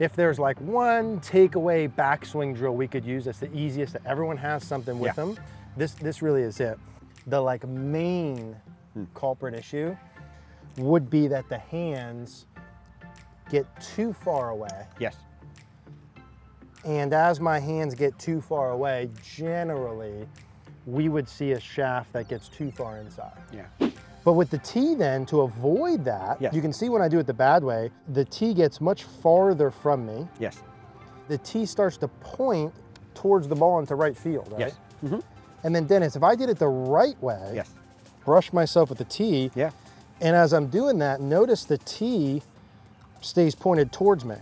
If there's like one takeaway backswing drill we could use that's the easiest, that everyone has something with them, this really is it. The like main culprit issue would be that the hands get too far away. Yes. And as my hands get too far away, generally, we would see a shaft that gets too far inside. Yeah. But with the tee then, to avoid that, you can see when I do it the bad way, the tee gets much farther from me. Yes. The tee starts to point towards the ball into right field, right? Yes. Mm-hmm. And then Dennis, if I did it the right way, brush myself with the tee, and as I'm doing that, notice the tee stays pointed towards me.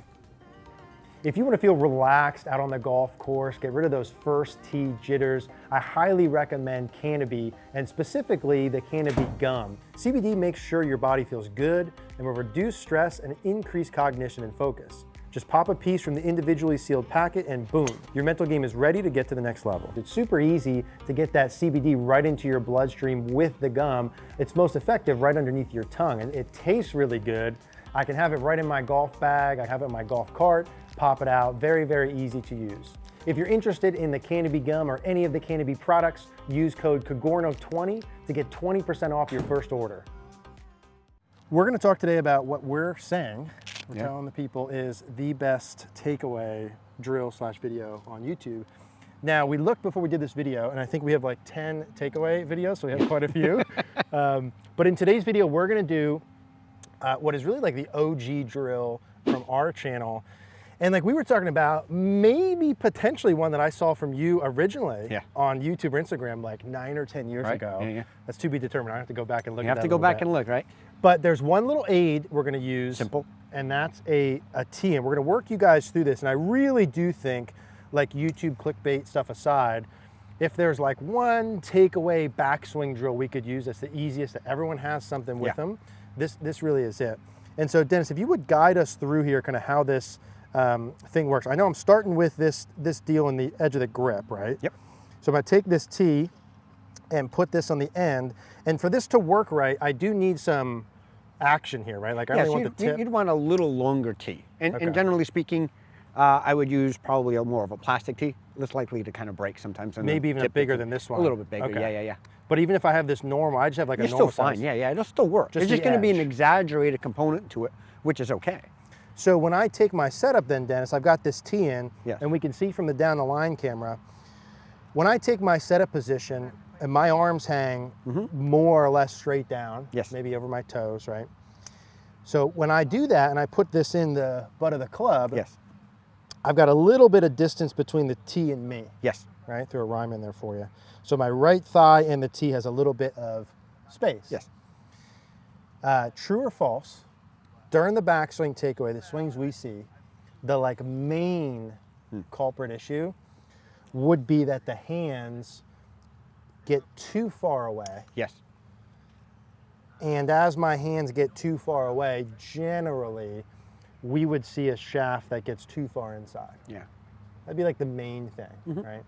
If you want to feel relaxed out on the golf course, get rid of those first tee jitters, I highly recommend Canopy, and specifically the Canopy Gum. CBD makes sure your body feels good and will reduce stress and increase cognition and focus. Just pop a piece from the individually sealed packet and boom, your mental game is ready to get to the next level. It's super easy to get that CBD right into your bloodstream with the gum. It's most effective right underneath your tongue, and it tastes really good. I can have it right in my golf bag, I have it in my golf cart, pop it out, very, very easy to use. If you're interested in the Canopy Gum or any of the Canopy products, use code Cogorno20 to get 20% off your first order. We're gonna talk today about what we're saying, we're telling the people is the best takeaway drill / video on YouTube. Now, we looked before we did this video, and I think we have like 10 takeaway videos, so we have quite a few. But in today's video, we're gonna do what is really like the OG drill from our channel. And like we were talking about, maybe potentially one that I saw from you originally on YouTube or Instagram like 9 or 10 years ago. That's to be determined. I have to go back and look at that. You have to go back and look, right? But there's one little aid we're gonna use. Simple. And that's a tee. And we're gonna work you guys through this. And I really do think, like YouTube clickbait stuff aside, if there's like one takeaway backswing drill we could use that's the easiest, that everyone has something with them, this really is it. And so Dennis, if you would guide us through here kind of how this thing works. I know I'm starting with this deal in the edge of the grip, right? Yep. So I'm gonna take this tee and put this on the end. And for this to work right, I do need some action here, right? Like I only want the tip. You'd want a little longer tee. And generally speaking, I would use probably more of a plastic tee, less likely to kind of break sometimes. Maybe even bigger than this one. A little bit bigger, yeah. But even if I have this normal, I just have like a normal You're still fine, yeah, it'll still work. It's just gonna be an exaggerated component to it, which is okay. So when I take my setup then, Dennis, I've got this tee in, and we can see from the down the line camera, when I take my setup position and my arms hang more or less straight down, maybe over my toes, right? So when I do that and I put this in the butt of the club, I've got a little bit of distance between the tee and me. Right, threw a rhyme in there for you. So my right thigh and the tee has a little bit of space. True or false? During the backswing takeaway, the swings we see, the like main culprit issue would be that the hands get too far away. And as my hands get too far away, generally, we would see a shaft that gets too far inside. That'd be like the main thing, right?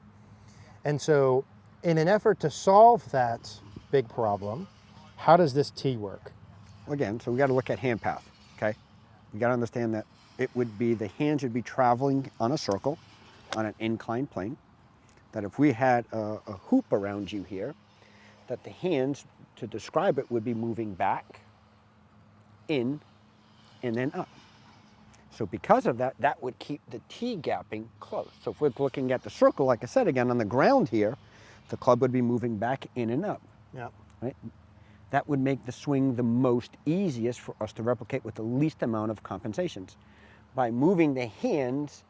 And so in an effort to solve that big problem, how does this tee work? Again, so we got to look at hand path. Okay, you got to understand that it would be, the hands would be traveling on a circle on an inclined plane. That if we had a hoop around you here, that the hands, to describe it, would be moving back, in, and then up. So because of that, that would keep the tee gapping close. So if we're looking at the circle, like I said, again, on the ground here, the club would be moving back, in, and up. Right? That would make the swing the most easiest for us to replicate with the least amount of compensations. By moving the hands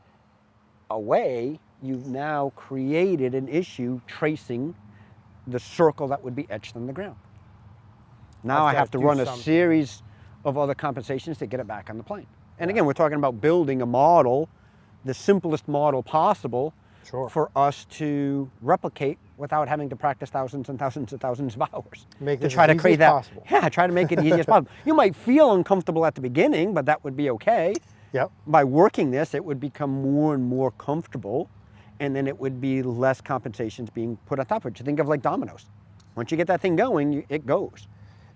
away, you've now created an issue tracing the circle that would be etched on the ground. Now I have to run a series of other compensations to get it back on the plane. And again, we're talking about building a model, the simplest model possible for us to replicate without having to practice thousands and thousands and thousands of hours. Make this as easy as possible. Try to make it easy as possible. You might feel uncomfortable at the beginning, but that would be okay. By working this, it would become more and more comfortable, and then it would be less compensations being put on top of it. You think of like dominoes. Once you get that thing going, it goes.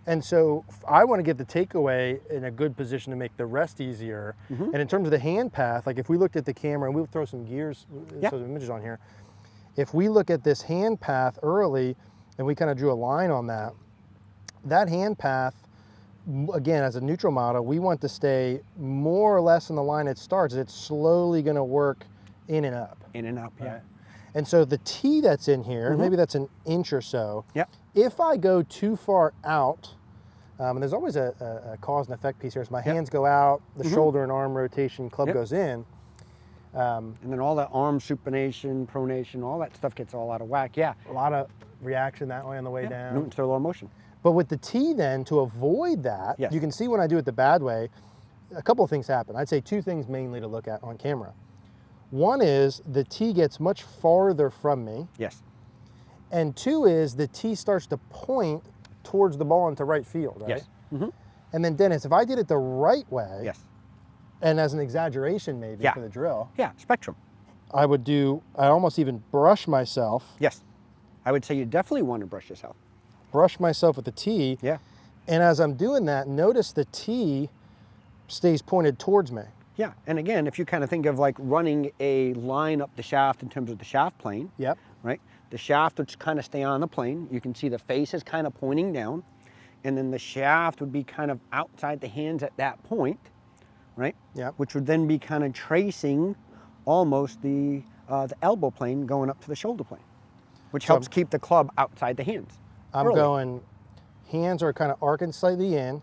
And so I want to get the takeaway in a good position to make the rest easier. And in terms of the hand path, like if we looked at the camera, and we'll throw some gears, some images on here. If we look at this hand path early and we kind of drew a line on that, that hand path, again, as a neutral model, we want to stay more or less in the line it starts. It's slowly going to work in and up. In and up, right? And so the tee that's in here, maybe that's an inch or so. If I go too far out, and there's always a cause and effect piece here. As my hands go out, the shoulder and arm rotation, club goes in. And then all that arm supination, pronation, all that stuff gets all out of whack. A lot of reaction that way on the way down. Newton's third law of motion. But with the tee then, to avoid that, you can see when I do it the bad way, a couple of things happen. I'd say two things mainly to look at on camera. One is the tee gets much farther from me. And two is the tee starts to point towards the ball into right field, right? And then Dennis, if I did it the right way, and as an exaggeration maybe for the drill. Spectrum. I almost even brush myself. I would say you definitely want to brush yourself. Brush myself with the tee. And as I'm doing that, notice the tee stays pointed towards me. And again, if you kind of think of like running a line up the shaft in terms of the shaft plane, right? The shaft would kind of stay on the plane. You can see the face is kind of pointing down, and then the shaft would be kind of outside the hands at that point, right? Which would then be kind of tracing almost the elbow plane going up to the shoulder plane, which helps keep the club outside the hands. I'm going, hands are kind of arcing slightly in.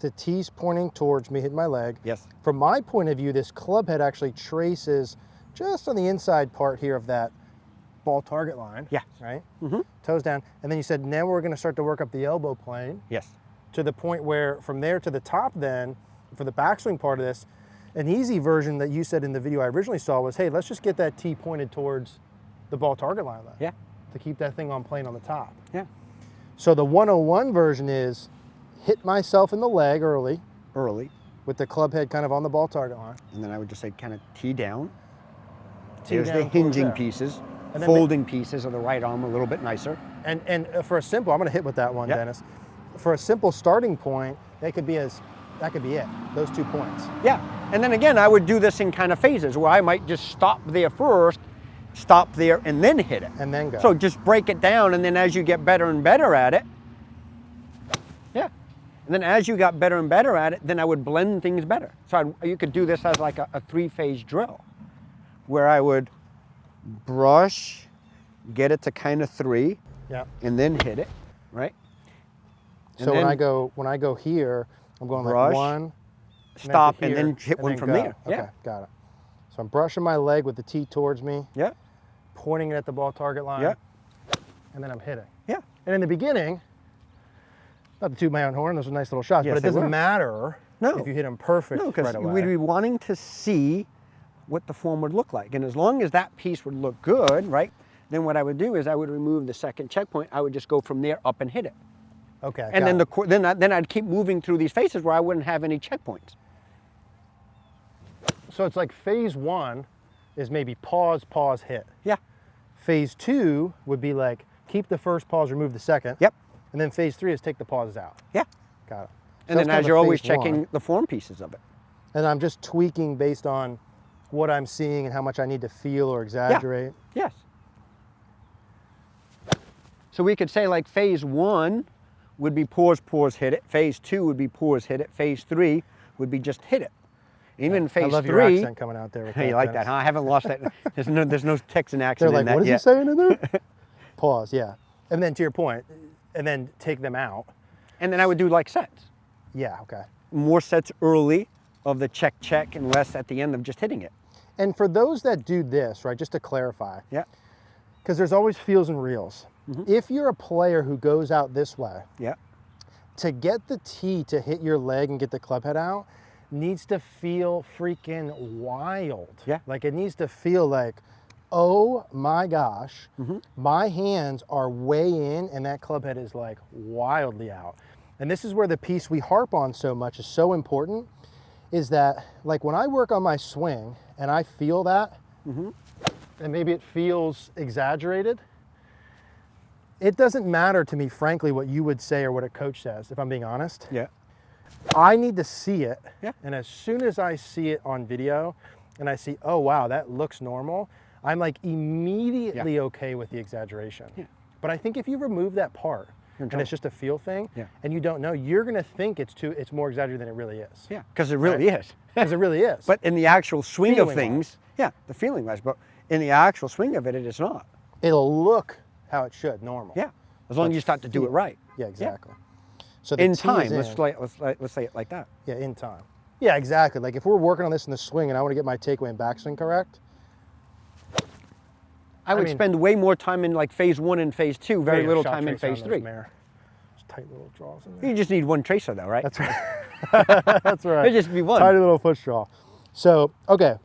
The tee's pointing towards me, hitting my leg. From my point of view, this club head actually traces just on the inside part here of that ball target line. Right? Toes down. And then you said, now we're going to start to work up the elbow plane. To the point where from there to the top then, for the backswing part of this, an easy version that you said in the video I originally saw was, hey, let's just get that tee pointed towards the ball target line. To keep that thing on plane on the top. So the 101 version is hit myself in the leg early. With the club head kind of on the ball target line. And then I would just say kind of tee down. Here's the hinging pieces. And folding pieces of the right arm a little bit nicer. And for a simple, I'm going to hit with that one, Dennis. For a simple starting point, that could be it, those 2 points. And then again, I would do this in kind of phases where I might just stop there first, stop there, and then hit it. And then go. So just break it down, and then as you get better and better at it, and then as you got better and better at it, then I would blend things better. So you could do this as like a 3-phase drill, where I would brush, get it to kind of 3, and then hit it, right? And so when I go here, I'm going brush, like 1, stop, and then hit one from there. Okay, got it. So I'm brushing my leg with the tee towards me. Pointing it at the ball target line. And then I'm hitting. And in the beginning, not to toot my own horn, those are nice little shots, but it doesn't matter if you hit them perfect right away. We'd be wanting to see what the form would look like. And as long as that piece would look good, right, then what I would do is I would remove the second checkpoint. I would just go from there up and hit it. And then I'd keep moving through these phases where I wouldn't have any checkpoints. So it's like phase 1 is maybe pause, pause, hit. Phase 2 would be like keep the first pause, remove the second. And then phase 3 is take the pauses out. Got it. And then as you're always checking the form pieces of it. And I'm just tweaking based on what I'm seeing and how much I need to feel or exaggerate. So we could say like phase 1 would be pause, pause, hit it. Phase 2 would be pause, hit it. Phase 3 would be just hit it. Even phase 3. I love your accent coming out there. With you like that, huh? I haven't lost that. There's no Texan accent They're like, in that what is yet. he saying in there? Pause, And then to your point, and then take them out. And then I would do like sets. Okay. More sets early of the check, check, and less at the end of just hitting it. And for those that do this, right, just to clarify. Because there's always feels and reels. If you're a player who goes out this way, to get the tee to hit your leg and get the club head out, needs to feel freaking wild. Like it needs to feel like, oh my gosh, my hands are way in and that club head is like wildly out. And this is where the piece we harp on so much is so important, is that like when I work on my swing and I feel that, and maybe it feels exaggerated, it doesn't matter to me, frankly, what you would say or what a coach says, if I'm being honest. Yeah. I need to see it. Yeah. And as soon as I see it on video and I see, oh, wow, that looks normal, I'm like immediately okay with the exaggeration. Yeah. But I think if you remove that part and it's just a feel thing and you don't know, you're going to think it's more exaggerated than it really is. Yeah, because it really is. Because it really is. But in the actual swing of Feeling-wise. things, yeah, the feeling wise, but in the actual swing of it, it is not. It'll look how it should, normal. Yeah, as long as you start to do it right. Yeah, exactly. So the In T time, is let's say it like that. Yeah, in time. Yeah, exactly. Like if we're working on this in the swing and I want to get my takeaway and backswing correct, I would spend way more time in like phase 1 and phase 2, very little shot time in tracer on phase those 3. mare. Just tight little draws in there. You just need one tracer though, right? That's right. That's right. It'd just be one. Tiny little foot straw. So, okay.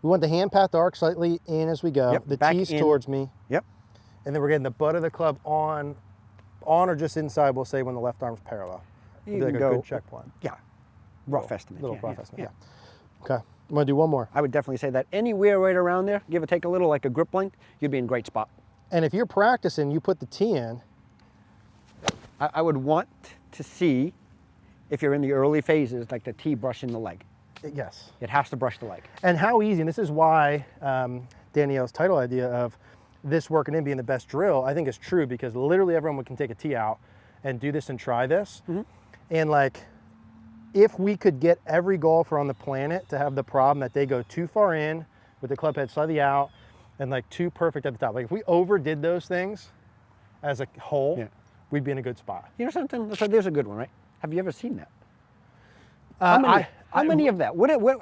We want the hand path arc slightly in as we go. Yep, the back tee's in. towards me. Yep. And then we're getting the butt of the club on or just inside, we'll say, when the left arm's parallel. You It'd be can like go, a good checkpoint. Yeah, rough estimate. Little yeah, rough yeah, estimate, yeah. Okay. I'm going to do one more. I would definitely say that anywhere right around there, give or take a little, like a grip length, you'd be in a great spot. And if you're practicing, you put the tee in. I would want to see, if you're in the early phases, like the tee brushing the leg. Yes. It has to brush the leg. And how easy, and this is why Danielle's title idea of this working in being the best drill, I think is true, because literally everyone can take a tee out and do this and try this. And like, if we could get every golfer on the planet to have the problem that they go too far in with the club head slightly out and like too perfect at the top. Like if we overdid those things as a whole, we'd be in a good spot. You know something? So there's a good one, right? Have you ever seen that? How many of that?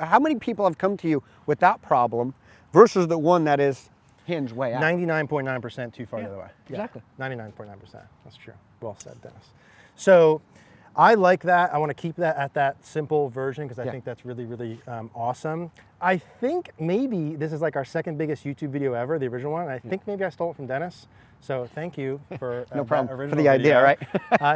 How many people have come to you with that problem versus the one that is hands way out? 99.9% too far the other way. Exactly. 99.9%. That's true. Well said, Dennis. So I like that. I want to keep that at that simple version because I think that's really, really awesome. I think maybe this is like our second biggest YouTube video ever, the original one. And I think maybe I stole it from Dennis. So thank you for no problem that for the video. idea, right?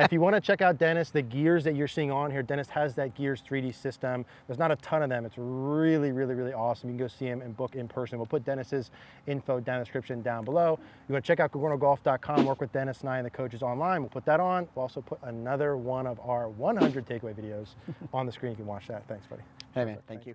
If you want to check out Dennis, the gears that you're seeing on here, Dennis has that Gears 3D system. There's not a ton of them. It's really, really, really awesome. You can go see him and book in person. We'll put Dennis's info down in the description down below. You want to check out CogornoGolf.com, work with Dennis and I and the coaches online. We'll put that on. We'll also put another one of our 100 takeaway videos on the screen. You can watch that. Thanks, buddy. Hey, man. Thank you.